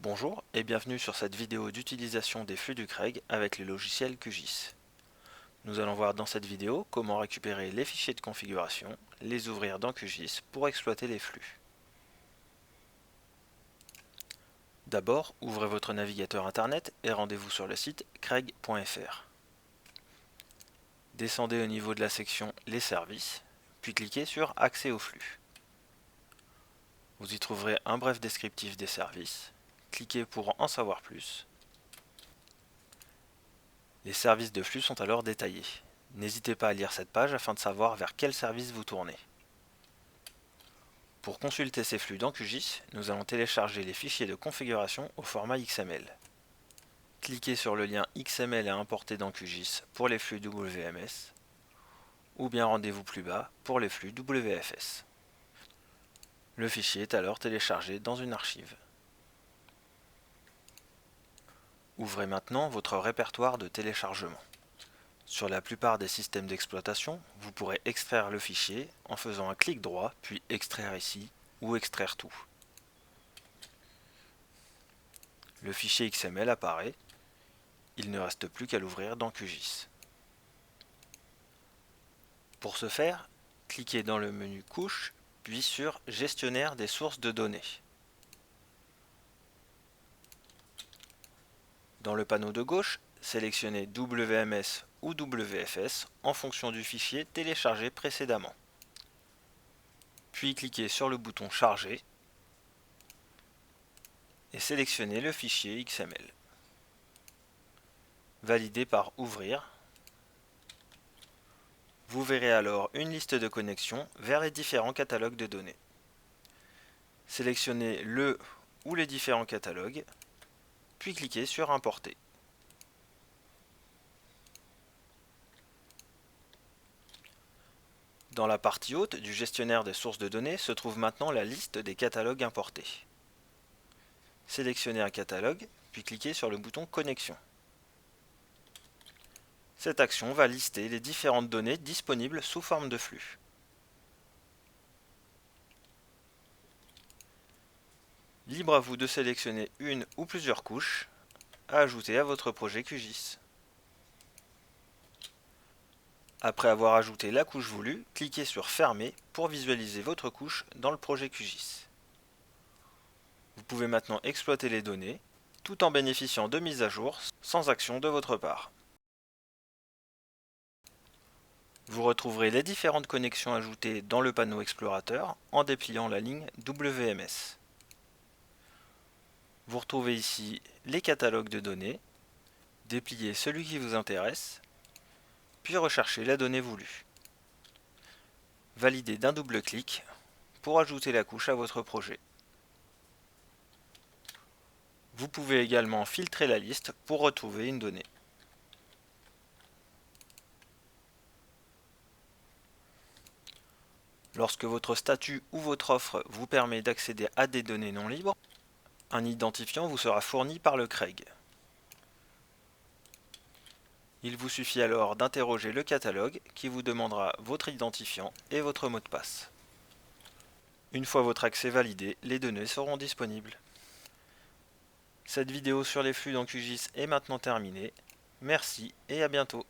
Bonjour et bienvenue sur cette vidéo d'utilisation des flux du Craig avec le logiciel QGIS. Nous allons voir dans cette vidéo comment récupérer les fichiers de configuration, les ouvrir dans QGIS pour exploiter les flux. D'abord, ouvrez votre navigateur internet et rendez-vous sur le site craig.fr. Descendez au niveau de la section Les services, puis cliquez sur Accès aux flux. Vous y trouverez un bref descriptif des services. Cliquez pour en savoir plus. Les services de flux sont alors détaillés. N'hésitez pas à lire cette page afin de savoir vers quel service vous tournez. Pour consulter ces flux dans QGIS, nous allons télécharger les fichiers de configuration au format XML. Cliquez sur le lien XML à importer dans QGIS pour les flux WMS, ou bien rendez-vous plus bas pour les flux WFS. Le fichier est alors téléchargé dans une archive. Ouvrez maintenant votre répertoire de téléchargement. Sur la plupart des systèmes d'exploitation, vous pourrez extraire le fichier en faisant un clic droit, puis extraire ici, ou extraire tout. Le fichier XML apparaît, il ne reste plus qu'à l'ouvrir dans QGIS. Pour ce faire, cliquez dans le menu Couche, puis sur Gestionnaire des sources de données. Dans le panneau de gauche, sélectionnez WMS ou WFS en fonction du fichier téléchargé précédemment. Puis cliquez sur le bouton Charger et sélectionnez le fichier XML. Validez par Ouvrir. Vous verrez alors une liste de connexions vers les différents catalogues de données. Sélectionnez le ou les différents catalogues, puis cliquez sur Importer. Dans la partie haute du gestionnaire des sources de données se trouve maintenant la liste des catalogues importés. Sélectionnez un catalogue, puis cliquez sur le bouton Connexion. Cette action va lister les différentes données disponibles sous forme de flux. Libre à vous de sélectionner une ou plusieurs couches à ajouter à votre projet QGIS. Après avoir ajouté la couche voulue, cliquez sur Fermer pour visualiser votre couche dans le projet QGIS. Vous pouvez maintenant exploiter les données tout en bénéficiant de mises à jour sans action de votre part. Vous retrouverez les différentes connexions ajoutées dans le panneau explorateur en dépliant la ligne WMS. Vous retrouvez ici les catalogues de données, dépliez celui qui vous intéresse, puis recherchez la donnée voulue. Validez d'un double clic pour ajouter la couche à votre projet. Vous pouvez également filtrer la liste pour retrouver une donnée. Lorsque votre statut ou votre offre vous permet d'accéder à des données non libres, un identifiant vous sera fourni par le Craig. Il vous suffit alors d'interroger le catalogue qui vous demandera votre identifiant et votre mot de passe. Une fois votre accès validé, les données seront disponibles. Cette vidéo sur les flux dans QGIS est maintenant terminée. Merci et à bientôt.